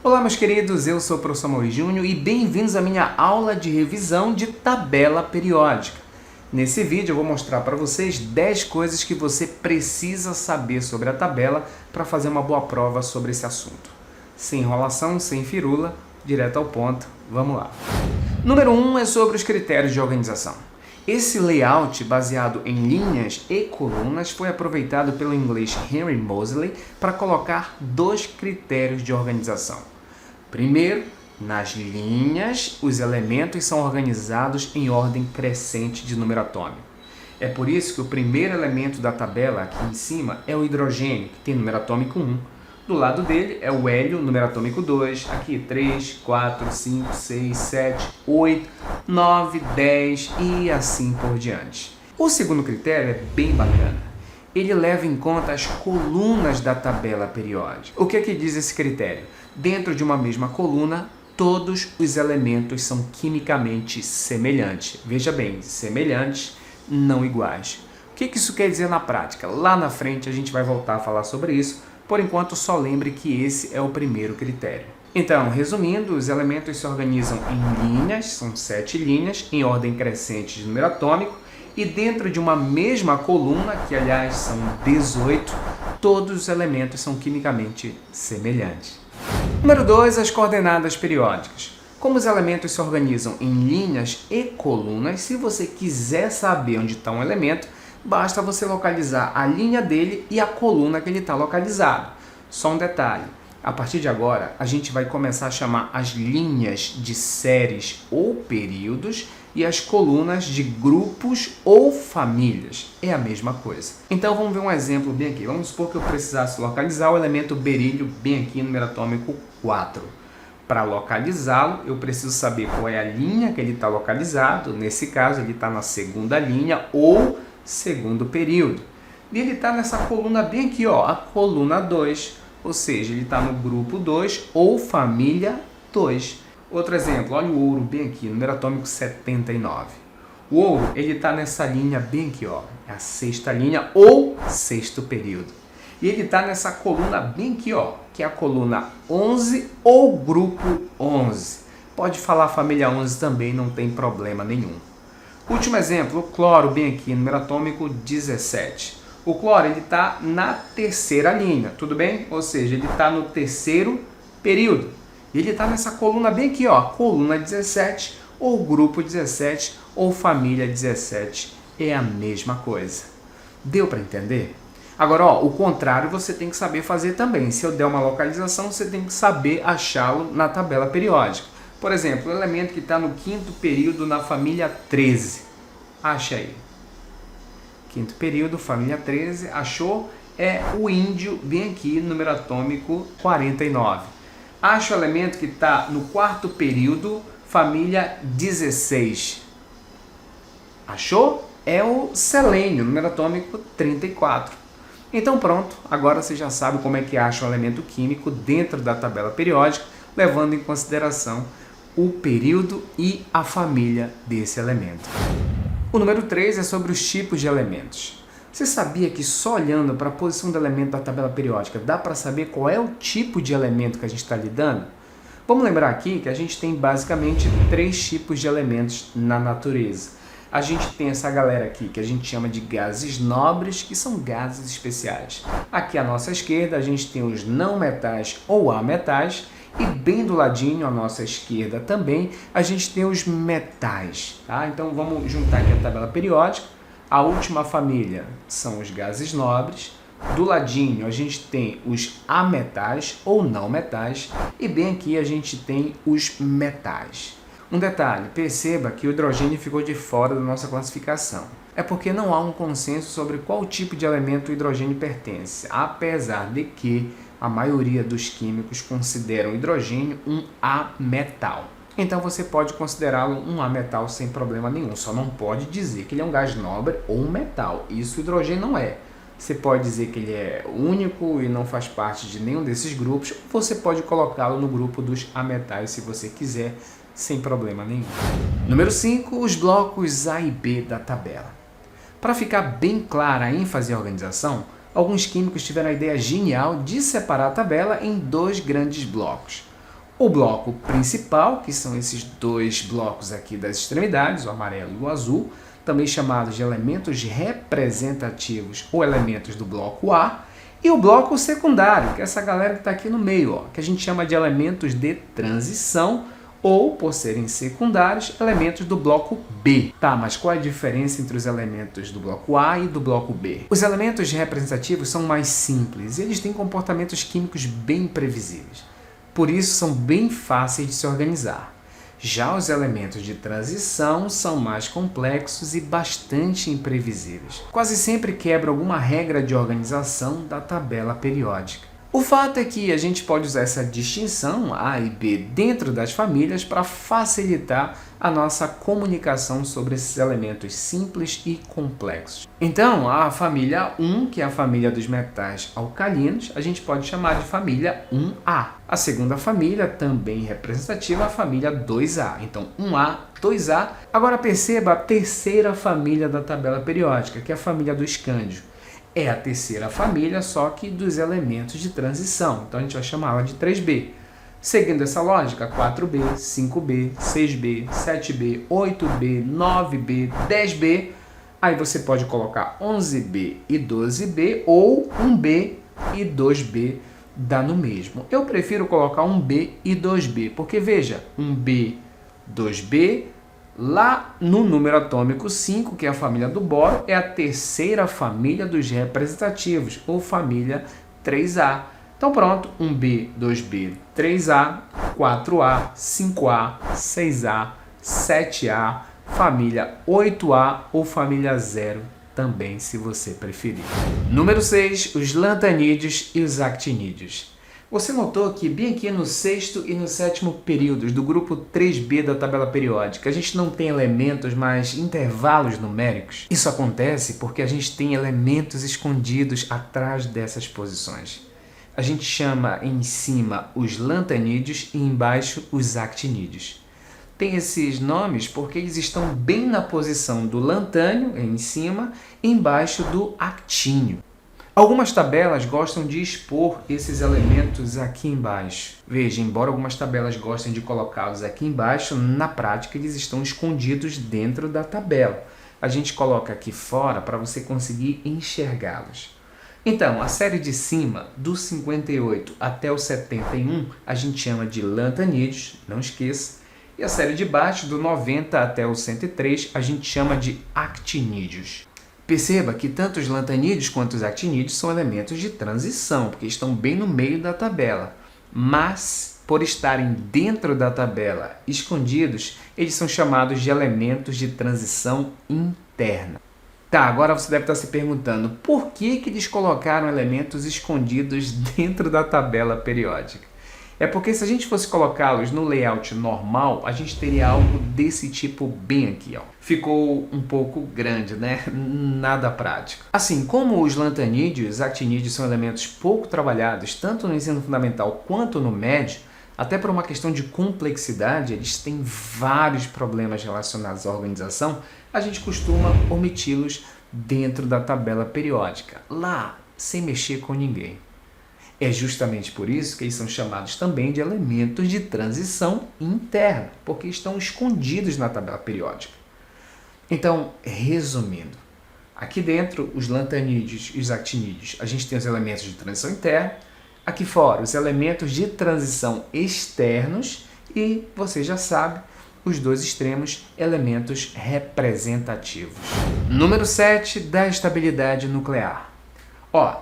Olá meus queridos, eu sou o professor Mauri Júnior e bem-vindos à minha aula de revisão de tabela periódica. Nesse vídeo eu vou mostrar para vocês 10 coisas que você precisa saber sobre a tabela para fazer uma boa prova sobre esse assunto. Sem enrolação, sem firula, direto ao ponto, vamos lá. Número 1 é sobre os critérios de organização. Esse layout baseado em linhas e colunas foi aproveitado pelo inglês Henry Moseley para colocar 2 critérios de organização. Primeiro, nas linhas, os elementos são organizados em ordem crescente de número atômico. É por isso que o primeiro elemento da tabela aqui em cima é o hidrogênio, que tem número atômico 1. Do lado dele é o hélio, número atômico 2, aqui 3, 4, 5, 6, 7, 8, 9, 10 e assim por diante. O segundo critério é bem bacana. Ele leva em conta as colunas da tabela periódica. O que é que diz esse critério? Dentro de uma mesma coluna, todos os elementos são quimicamente semelhantes. Veja bem, semelhantes, não iguais. O que isso quer dizer na prática? Lá na frente a gente vai voltar a falar sobre isso. Por enquanto, só lembre que esse é o primeiro critério. Então, resumindo, os elementos se organizam em linhas, são 7 linhas, em ordem crescente de número atômico, e dentro de uma mesma coluna, que aliás são 18, todos os elementos são quimicamente semelhantes. Número 2, as coordenadas periódicas. Como os elementos se organizam em linhas e colunas, se você quiser saber onde está um elemento, basta você localizar a linha dele e a coluna que ele está localizado. Só um detalhe, a partir de agora a gente vai começar a chamar as linhas de séries ou períodos e as colunas de grupos ou famílias. É a mesma coisa. Então vamos ver um exemplo bem aqui. Vamos supor que eu precisasse localizar o elemento berílio bem aqui, número atômico 4. Para localizá-lo, eu preciso saber qual é a linha que ele está localizado. Nesse caso, ele está na segunda linha ou segundo período. E ele está nessa coluna bem aqui, ó, a coluna 2. Ou seja, ele está no grupo 2 ou família 2. Outro exemplo, olha o ouro bem aqui, número atômico 79. O ouro, ele está nessa linha bem aqui, ó, é a sexta linha ou sexto período. E ele está nessa coluna bem aqui, ó, que é a coluna 11 ou grupo 11. Pode falar família 11 também, não tem problema nenhum. Último exemplo, o cloro bem aqui, número atômico 17. O cloro ele está na terceira linha, tudo bem? Ou seja, ele está no terceiro período. Ele está nessa coluna bem aqui, ó, coluna 17, ou grupo 17, ou família 17. É a mesma coisa. Deu para entender? Agora, ó, o contrário você tem que saber fazer também. Se eu der uma localização, você tem que saber achá-lo na tabela periódica. Por exemplo, o elemento que está no quinto período na família 13. Acha aí. Quinto período, família 13. Achou? É o índio, bem aqui, número atômico 49. Acha o elemento que está no quarto período, família 16. Achou? É o selênio, número atômico 34. Então pronto, agora você já sabe como é que acha um elemento químico dentro da tabela periódica, levando em consideração o período e a família desse elemento. O número 3 é sobre os tipos de elementos. Você sabia que só olhando para a posição do elemento da tabela periódica dá para saber qual é o tipo de elemento que a gente está lidando? Vamos lembrar aqui que a gente tem basicamente 3 tipos de elementos na natureza. A gente tem essa galera aqui que a gente chama de gases nobres, que são gases especiais. Aqui à nossa esquerda a gente tem os não metais ou ametais, e bem do ladinho, à nossa esquerda também, a gente tem os metais. Tá? Então vamos juntar aqui a tabela periódica. A última família são os gases nobres. Do ladinho a gente tem os ametais ou não metais. E bem aqui a gente tem os metais. Um detalhe, perceba que o hidrogênio ficou de fora da nossa classificação. É porque não há um consenso sobre qual tipo de elemento o hidrogênio pertence, apesar de que a maioria dos químicos consideram o hidrogênio um ametal. Então você pode considerá-lo um ametal sem problema nenhum, só não pode dizer que ele é um gás nobre ou um metal. Isso o hidrogênio não é. Você pode dizer que ele é único e não faz parte de nenhum desses grupos, ou você pode colocá-lo no grupo dos ametais se você quiser, sem problema nenhum. Número 5, os blocos A e B da tabela. Para ficar bem clara a ênfase e a organização, alguns químicos tiveram a ideia genial de separar a tabela em 2 grandes blocos. O bloco principal, que são esses dois blocos aqui das extremidades, o amarelo e o azul, também chamados de elementos representativos ou elementos do bloco A, e o bloco secundário, que é essa galera que está aqui no meio, ó, que a gente chama de elementos de transição ou, por serem secundários, elementos do bloco B. Tá, mas qual é a diferença entre os elementos do bloco A e do bloco B? Os elementos representativos são mais simples e eles têm comportamentos químicos bem previsíveis. Por isso, são bem fáceis de se organizar. Já os elementos de transição são mais complexos e bastante imprevisíveis. Quase sempre quebram alguma regra de organização da tabela periódica. O fato é que a gente pode usar essa distinção A e B dentro das famílias para facilitar a nossa comunicação sobre esses elementos simples e complexos. Então, a família 1, que é a família dos metais alcalinos, a gente pode chamar de família 1A. A segunda família, também representativa, é a família 2A. Então, 1A, 2A. Agora perceba a terceira família da tabela periódica, que é a família do escândio. É a terceira família, só que dos elementos de transição. Então, a gente vai chamá-la de 3B. Seguindo essa lógica, 4B, 5B, 6B, 7B, 8B, 9B, 10B. Aí você pode colocar 11B e 12B ou 1B e 2B, dá no mesmo. Eu prefiro colocar 1B e 2B, porque veja, 1B, 2B, lá no número atômico 5, que é a família do boro, é a terceira família dos representativos, ou família 3A. Então pronto, 1B, 2B, 3A, 4A, 5A, 6A, 7A, família 8A ou família 0 também, se você preferir. Número 6, os lantanídeos e os actinídeos. Você notou que bem aqui no sexto e no sétimo períodos do grupo 3B da tabela periódica, a gente não tem elementos, mas intervalos numéricos? Isso acontece porque a gente tem elementos escondidos atrás dessas posições. A gente chama em cima os lantanídeos e embaixo os actinídeos. Tem esses nomes porque eles estão bem na posição do lantânio, em cima, e embaixo do actínio. Algumas tabelas gostam de expor esses elementos aqui embaixo. Veja, embora algumas tabelas gostem de colocá-los aqui embaixo, na prática eles estão escondidos dentro da tabela. A gente coloca aqui fora para você conseguir enxergá-los. Então, a série de cima, do 58 até o 71, a gente chama de lantanídeos, não esqueça. E a série de baixo, do 90 até o 103, a gente chama de actinídeos. Perceba que tanto os lantanídeos quanto os actinídeos são elementos de transição, porque estão bem no meio da tabela. Mas, por estarem dentro da tabela, escondidos, eles são chamados de elementos de transição interna. Tá, agora você deve estar se perguntando por que eles colocaram elementos escondidos dentro da tabela periódica. É porque se a gente fosse colocá-los no layout normal, a gente teria algo desse tipo bem aqui, ó. Ficou um pouco grande, né? Nada prático. Assim, como os lantanídeos e os actinídeos são elementos pouco trabalhados, tanto no ensino fundamental quanto no médio, até por uma questão de complexidade, eles têm vários problemas relacionados à organização, a gente costuma omiti-los dentro da tabela periódica, lá, sem mexer com ninguém. É justamente por isso que eles são chamados também de elementos de transição interna, porque estão escondidos na tabela periódica. Então, resumindo, aqui dentro, os lantanídeos e os actinídeos, a gente tem os elementos de transição interna, aqui fora, os elementos de transição externos e, você já sabe, os dois extremos, elementos representativos. Número 7, da estabilidade nuclear.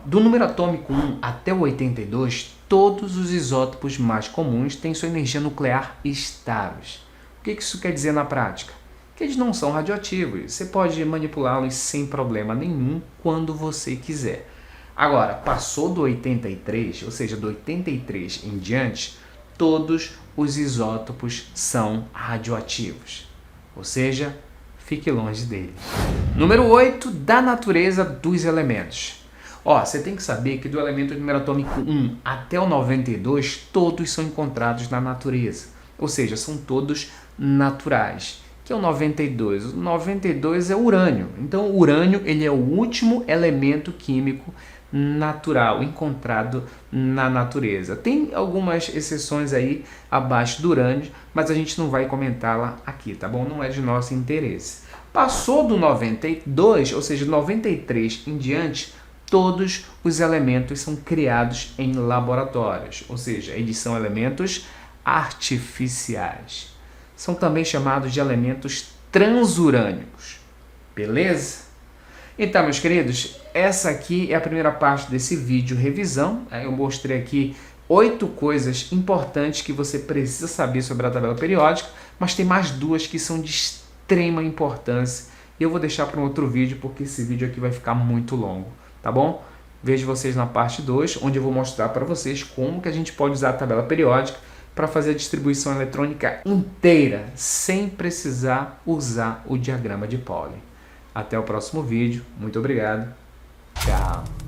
Do número atômico 1 até o 82, todos os isótopos mais comuns têm sua energia nuclear estáveis. O que isso quer dizer na prática? Que eles não são radioativos, você pode manipulá-los sem problema nenhum quando você quiser. Agora, passou do 83, ou seja, do 83 em diante, todos os isótopos são radioativos, ou seja, fique longe deles. Número 8, da natureza dos elementos. Você tem que saber que do elemento número atômico 1 até o 92, todos são encontrados na natureza. Ou seja, são todos naturais. Que é o 92? O 92 é urânio. Então, o urânio ele é o último elemento químico natural, encontrado na natureza. Tem algumas exceções aí abaixo do urânio, mas a gente não vai comentá-la aqui, tá bom? Não é de nosso interesse. Passou do 92, ou seja, 93 em diante, todos os elementos são criados em laboratórios, ou seja, eles são elementos artificiais. São também chamados de elementos transurânicos. Beleza? Então, meus queridos, essa aqui é a primeira parte desse vídeo revisão. Eu mostrei aqui 8 coisas importantes que você precisa saber sobre a tabela periódica, mas tem mais 2 que são de extrema importância. E eu vou deixar para um outro vídeo, porque esse vídeo aqui vai ficar muito longo, tá bom? Vejo vocês na parte 2, onde eu vou mostrar para vocês como que a gente pode usar a tabela periódica para fazer a distribuição eletrônica inteira, sem precisar usar o diagrama de Pauli. Até o próximo vídeo. Muito obrigado. Tchau.